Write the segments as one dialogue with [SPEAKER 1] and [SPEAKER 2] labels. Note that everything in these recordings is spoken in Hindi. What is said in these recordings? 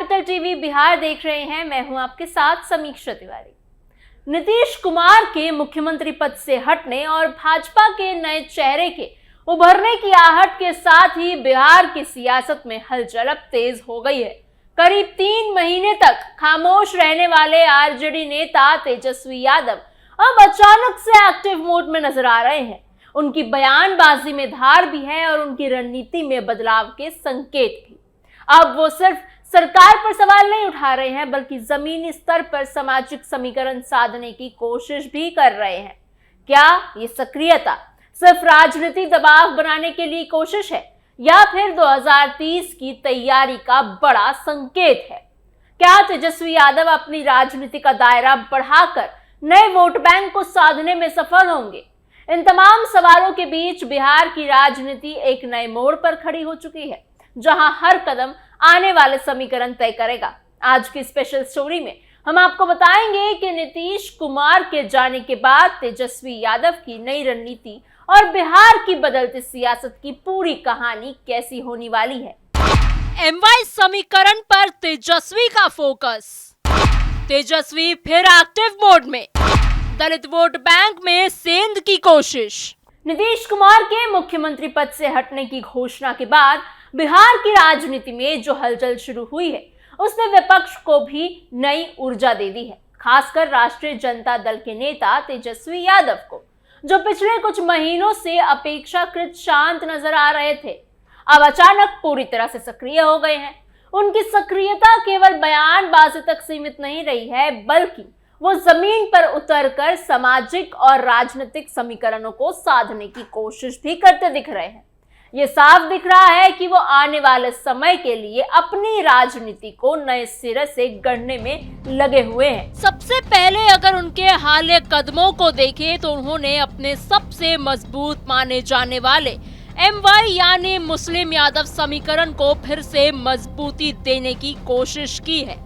[SPEAKER 1] कैपिटल टीवी बिहार देख रहे हैं। मैं हूं आपके साथ समीक्षा तिवारी। नीतीश कुमार के मुख्यमंत्री पद से हटने और भाजपा के नए चेहरे के उभरने की आहट के साथ ही बिहार की सियासत में हलचल अब तेज हो गई है। करीब 3 महीने तक खामोश रहने वाले आरजेडी नेता तेजस्वी यादव अब अचानक से एक्टिव मोड में नजर आ रहे हैं। उनकी बयानबाजी में धार भी है और उनकी रणनीति में बदलाव के संकेत भी। अब वो सिर्फ सरकार पर सवाल नहीं उठा रहे हैं, बल्कि जमीनी स्तर पर सामाजिक समीकरण साधने की कोशिश भी कर रहे हैं। क्या ये सक्रियता सिर्फ राजनीतिक दबाव बनाने के लिए कोशिश है या फिर 2030 की तैयारी का बड़ा संकेत है? क्या तेजस्वी यादव अपनी राजनीति का दायरा बढ़ाकर नए वोट बैंक को साधने में सफल होंगे? इन तमाम सवालों के बीच बिहार की राजनीति एक नए मोड़ पर खड़ी हो चुकी है, जहां हर कदम आने वाले समीकरण तय करेगा। आज की स्पेशल स्टोरी में हम आपको बताएंगे कि नीतीश कुमार के जाने के बाद तेजस्वी यादव की नई रणनीति और बिहार की बदलती सियासत की पूरी कहानी कैसी होने वाली है।
[SPEAKER 2] एमवाई समीकरण पर तेजस्वी का फोकस। तेजस्वी फिर एक्टिव मोड में, दलित वोट बैंक में सेंध की कोशिश।
[SPEAKER 1] नीतीश कुमार के मुख्यमंत्री पद से हटने की घोषणा के बाद बिहार की राजनीति में जो हलचल शुरू हुई है, उसने विपक्ष को भी नई ऊर्जा दे दी है, खासकर राष्ट्रीय जनता दल के नेता तेजस्वी यादव को, जो पिछले कुछ महीनों से अपेक्षाकृत शांत नजर आ रहे थे, अब अचानक पूरी तरह से सक्रिय हो गए हैं। उनकी सक्रियता केवल बयानबाजी तक सीमित नहीं रही है, बल्कि वो जमीन पर उतरकर सामाजिक और राजनीतिक समीकरणों को साधने की कोशिश भी करते दिख रहे हैं। ये साफ दिख रहा है कि वो आने वाले समय के लिए अपनी राजनीति को नए सिरे से गढ़ने में लगे हुए हैं।
[SPEAKER 2] सबसे पहले अगर उनके हालिया कदमों को देखें तो उन्होंने अपने सबसे मजबूत माने जाने वाले एमवाई यानी मुस्लिम यादव समीकरण को फिर से मजबूती देने की कोशिश की है।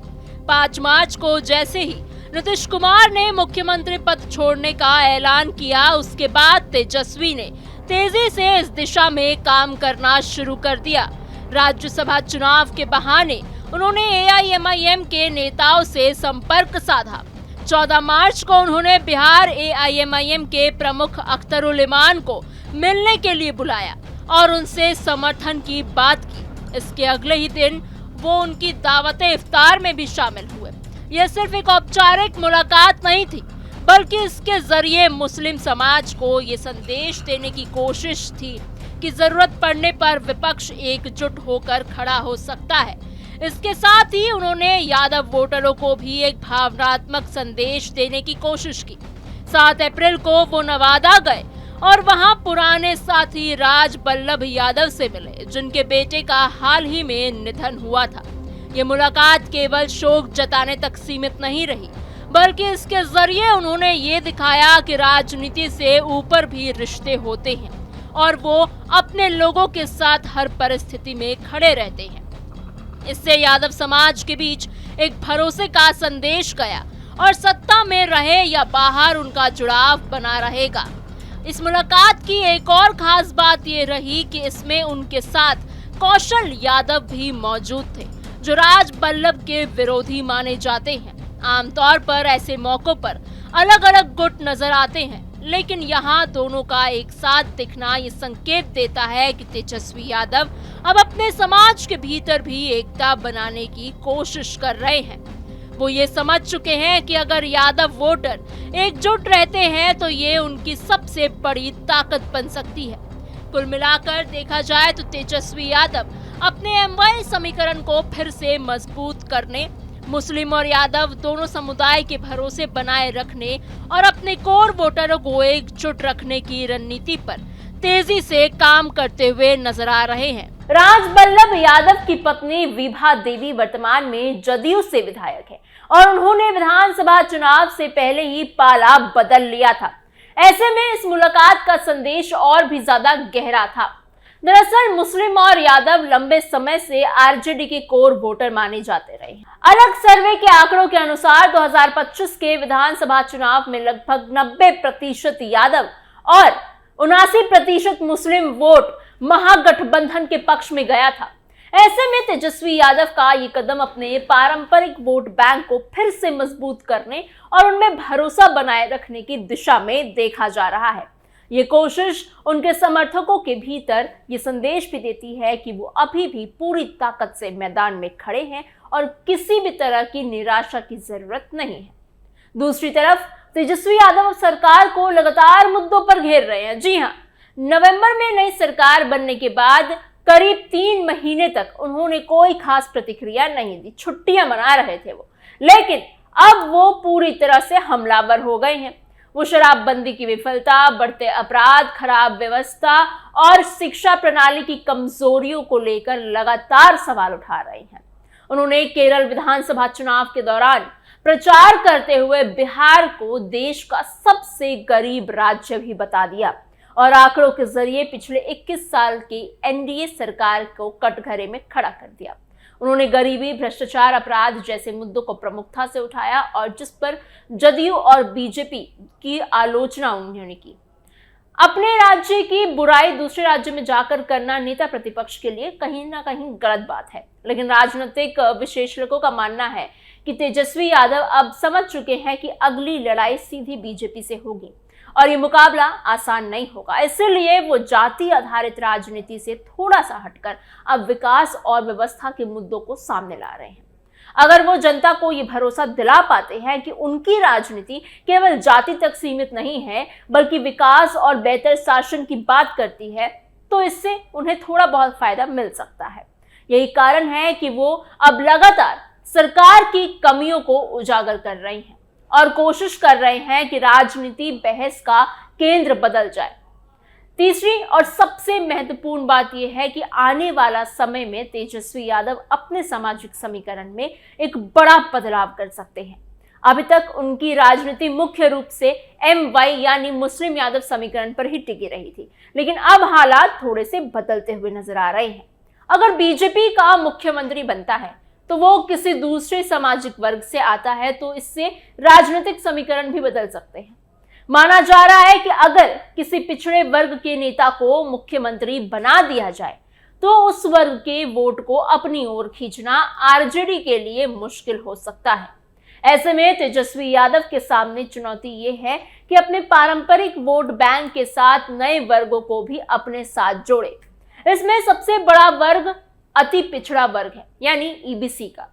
[SPEAKER 2] 5 मार्च को जैसे ही नीतीश कुमार ने मुख्यमंत्री पद छोड़ने का ऐलान किया, उसके बाद तेजस्वी ने तेजी से इस दिशा में काम करना शुरू कर दिया। राज्यसभा चुनाव के बहाने उन्होंने एआईएमआईएम के नेताओं से संपर्क साधा। 14 मार्च को उन्होंने बिहार एआईएमआईएम के प्रमुख अख्तरुल इमान को मिलने के लिए बुलाया और उनसे समर्थन की बात की। इसके अगले ही दिन वो उनकी दावते इफ्तार में भी शामिल हुए। यह सिर्फ एक औपचारिक मुलाकात नहीं थी, बल्कि इसके जरिए मुस्लिम समाज को ये संदेश देने की कोशिश थी कि जरूरत पड़ने पर विपक्ष एकजुट होकर खड़ा हो सकता है। इसके साथ ही उन्होंने यादव वोटरों को भी एक भावनात्मक संदेश देने की कोशिश की। 7 अप्रैल को वो नवादा गए और वहां पुराने साथी राज बल्लभ यादव से मिले, जिनके बेटे का हाल ही में निधन हुआ था। ये मुलाकात केवल शोक जताने तक सीमित नहीं रही, बल्कि इसके जरिए उन्होंने ये दिखाया कि राजनीति से ऊपर भी रिश्ते होते हैं और वो अपने लोगों के साथ हर परिस्थिति में खड़े रहते हैं। इससे यादव समाज के बीच एक भरोसे का संदेश गया और सत्ता में रहे या बाहर उनका जुड़ाव बना रहेगा। इस मुलाकात की एक और खास बात ये रही कि इसमें उनके साथ कौशल यादव भी मौजूद थे, जो राज बल्लभ के विरोधी माने जाते हैं। आमतौर पर ऐसे मौकों पर अलग अलग गुट नजर आते हैं, लेकिन यहाँ दोनों का एक साथ दिखना ये संकेत देता है कि तेजस्वी यादव अब अपने समाज के भीतर भी एकता बनाने की कोशिश कर रहे हैं। वो ये समझ चुके हैं कि अगर यादव वोटर एकजुट रहते हैं तो ये उनकी सबसे बड़ी ताकत बन सकती है। कुल मिलाकर देखा जाए तो तेजस्वी यादव अपने एमवाई समीकरण को फिर से मजबूत करने, मुस्लिम और यादव दोनों समुदाय के भरोसे बनाए रखने और अपने कोर वोटरों को एकजुट रखने की रणनीति पर तेजी से काम करते हुए नजर आ रहे हैं।
[SPEAKER 1] राज बल्लभ यादव की पत्नी विभा देवी वर्तमान में जदयू से विधायक है और उन्होंने विधानसभा चुनाव से पहले ही पाला बदल लिया था। ऐसे में इस मुलाकात का संदेश और भी ज्यादा गहरा था। दरअसल मुस्लिम और यादव लंबे समय से आरजेडी के कोर वोटर माने जाते रहे। अलग सर्वे के आंकड़ों के अनुसार 2025 के विधानसभा चुनाव में लगभग 90% यादव और 79% मुस्लिम वोट महागठबंधन के पक्ष में गया था। ऐसे में तेजस्वी यादव का ये कदम अपने पारंपरिक वोट बैंक को फिर से मजबूत करने और उनमें भरोसा बनाए रखने की दिशा में देखा जा रहा है। ये कोशिश उनके समर्थकों के भीतर ये संदेश भी देती है कि वो अभी भी पूरी ताकत से मैदान में खड़े हैं और किसी भी तरह की निराशा की जरूरत नहीं है। दूसरी तरफ तेजस्वी यादव सरकार को लगातार मुद्दों पर घेर रहे हैं। जी हाँ, नवंबर में नई सरकार बनने के बाद करीब 3 महीने तक उन्होंने कोई खास प्रतिक्रिया नहीं दी, छुट्टियां मना रहे थे वो। लेकिन अब वो पूरी तरह से हमलावर हो गए हैं। वो शराबबंदी की विफलता, बढ़ते अपराध, खराब व्यवस्था और शिक्षा प्रणाली की कमजोरियों को लेकर लगातार सवाल उठा रहे हैं। उन्होंने केरल विधानसभा चुनाव के दौरान प्रचार करते हुए बिहार को देश का सबसे गरीब राज्य भी बता दिया और आंकड़ों के जरिए पिछले 21 साल की एनडीए सरकार को कटघरे में खड़ा कर दिया। उन्होंने गरीबी, भ्रष्टाचार, अपराध जैसे मुद्दों को प्रमुखता से उठाया और जिस पर जदयू और बीजेपी की आलोचना उन्होंने की। अपने राज्य की बुराई दूसरे राज्य में जाकर करना नेता प्रतिपक्ष के लिए कहीं ना कहीं गलत बात है, लेकिन राजनीतिक विशेषज्ञों का मानना है कि तेजस्वी यादव अब समझ चुके हैं कि अगली लड़ाई सीधी बीजेपी से होगी और ये मुकाबला आसान नहीं होगा। इसलिए वो जाति आधारित राजनीति से थोड़ा सा हटकर अब विकास और व्यवस्था के मुद्दों को सामने ला रहे हैं। अगर वो जनता को ये भरोसा दिला पाते हैं कि उनकी राजनीति केवल जाति तक सीमित नहीं है बल्कि विकास और बेहतर शासन की बात करती है, तो इससे उन्हें थोड़ा बहुत फायदा मिल सकता है। यही कारण है कि वो अब लगातार सरकार की कमियों को उजागर कर रहे हैं और कोशिश कर रहे हैं कि राजनीति बहस का केंद्र बदल जाए। तीसरी और सबसे महत्वपूर्ण बात यह है कि आने वाला समय में तेजस्वी यादव अपने सामाजिक समीकरण में एक बड़ा बदलाव कर सकते हैं। अभी तक उनकी राजनीति मुख्य रूप से MY यानी मुस्लिम यादव समीकरण पर ही टिकी रही थी, लेकिन अब हालात थोड़े से बदलते हुए नजर आ रहे हैं। अगर बीजेपी का मुख्यमंत्री बनता है तो वो किसी दूसरे सामाजिक वर्ग से आता है तो इससे राजनीतिक समीकरण भी बदल सकते हैं। माना जा रहा है कि अगर किसी पिछड़े वर्ग के नेता को मुख्यमंत्री बना दिया जाए तो उस वर्ग के वोट को अपनी ओर खींचना आरजेडी के लिए मुश्किल हो सकता है। ऐसे में तेजस्वी यादव के सामने चुनौती ये है कि अपने पारंपरिक वोट बैंक के साथ नए वर्गों को भी अपने साथ जोड़े। इसमें सबसे बड़ा वर्ग अति पिछड़ा वर्ग है यानी EBC का,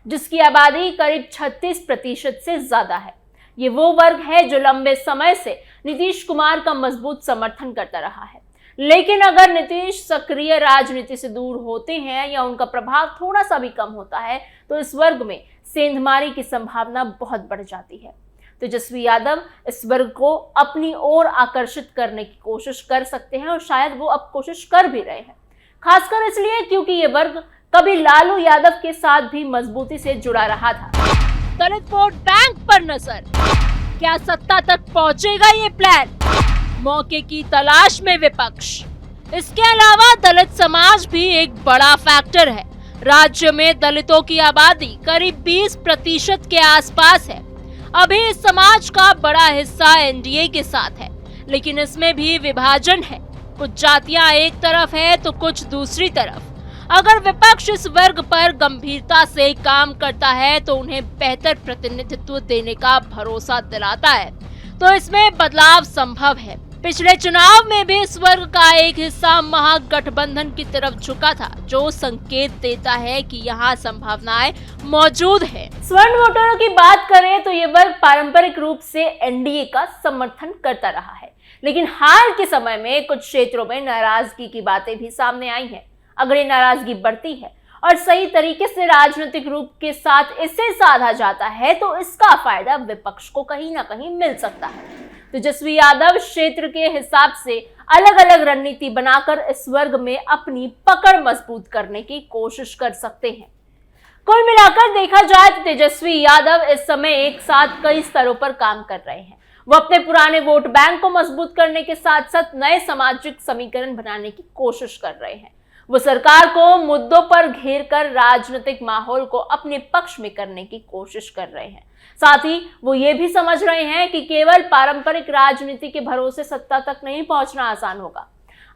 [SPEAKER 1] जिसकी आबादी करीब 36% से ज्यादा है। ये वो वर्ग है जो लंबे समय से नीतीश कुमार का मजबूत समर्थन करता रहा है, लेकिन अगर नीतीश सक्रिय राजनीति से दूर होते हैं या उनका प्रभाव थोड़ा सा भी कम होता है तो इस वर्ग में सेंधमारी की संभावना बहुत बढ़ जाती है। तेजस्वी यादव इस वर्ग को अपनी ओर आकर्षित करने की कोशिश कर सकते हैं और शायद वो अब कोशिश कर भी रहे हैं, खासकर इसलिए क्योंकि ये वर्ग कभी लालू यादव के साथ भी मजबूती से जुड़ा रहा था।
[SPEAKER 2] दलित वोट बैंक पर नजर, क्या सत्ता तक पहुंचेगा ये प्लान? मौके की तलाश में विपक्ष। इसके अलावा दलित समाज भी एक बड़ा फैक्टर है। राज्य में दलितों की आबादी करीब 20% के आसपास है। अभी इस समाज का बड़ा हिस्सा एनडीए के साथ है, लेकिन इसमें भी विभाजन है। कुछ जातियां एक तरफ है तो कुछ दूसरी तरफ। अगर विपक्ष इस वर्ग पर गंभीरता से काम करता है तो उन्हें बेहतर प्रतिनिधित्व देने का भरोसा दिलाता है तो इसमें बदलाव संभव है। पिछले चुनाव में भी इस वर्ग का एक हिस्सा महागठबंधन की तरफ झुका था, जो संकेत देता है कि यहाँ संभावनाएं मौजूद है।
[SPEAKER 1] स्वर्ण वोटरों की बात करें तो ये वर्ग पारंपरिक रूप से एनडीए का समर्थन करता रहा है, लेकिन हाल के समय में कुछ क्षेत्रों में नाराजगी की बातें भी सामने आई हैं। अगर ये नाराजगी बढ़ती है और सही तरीके से राजनीतिक रूप के साथ इसे साधा जाता है तो इसका फायदा विपक्ष को कहीं ना कहीं मिल सकता है। तेजस्वी यादव क्षेत्र के हिसाब से अलग अलग रणनीति बनाकर इस वर्ग में अपनी पकड़ मजबूत करने की कोशिश कर सकते हैं। कुल मिलाकर देखा जाए तो तेजस्वी यादव इस समय एक साथ कई स्तरों पर काम कर रहे हैं। वो अपने पुराने वोट बैंक को मजबूत करने के साथ साथ नए सामाजिक समीकरण बनाने की कोशिश कर रहे हैं। वो सरकार को मुद्दों पर घेर कर राजनीतिक माहौल को अपने पक्ष में करने की कोशिश कर रहे हैं। साथ ही वो ये भी समझ रहे हैं कि केवल पारंपरिक राजनीति के भरोसे सत्ता तक नहीं पहुंचना आसान होगा।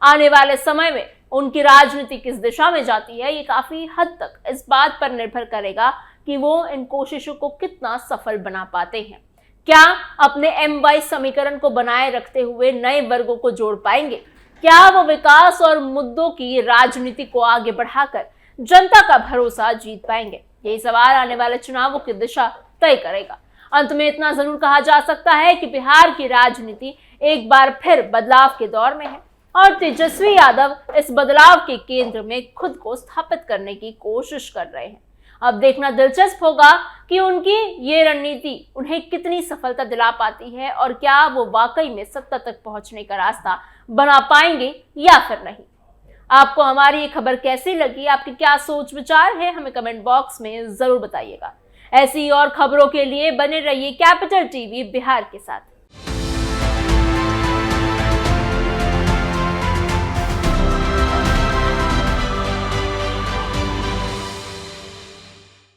[SPEAKER 1] आने वाले समय में उनकी राजनीति किस दिशा में जाती है, ये काफी हद तक इस बात पर निर्भर करेगा कि वो इन कोशिशों को कितना सफल बना पाते हैं। क्या अपने MY समीकरण को बनाए रखते हुए नए वर्गों को जोड़ पाएंगे? क्या वो विकास और मुद्दों की राजनीति को आगे बढ़ाकर जनता का भरोसा जीत पाएंगे? यही सवाल आने वाले चुनावों की दिशा तय करेगा। अंत में इतना जरूर कहा जा सकता है कि बिहार की राजनीति एक बार फिर बदलाव के दौर में है और तेजस्वी यादव इस बदलाव के केंद्र में खुद को स्थापित करने की कोशिश कर रहे हैं। अब देखना दिलचस्प होगा कि उनकी ये रणनीति उन्हें कितनी सफलता दिला पाती है और क्या वो वाकई में सत्ता तक पहुंचने का रास्ता बना पाएंगे या फिर नहीं। आपको हमारी ये खबर कैसी लगी, आपके क्या सोच विचार है, हमें कमेंट बॉक्स में जरूर बताइएगा। ऐसी और खबरों के लिए बने रहिए कैपिटल टीवी बिहार के साथ।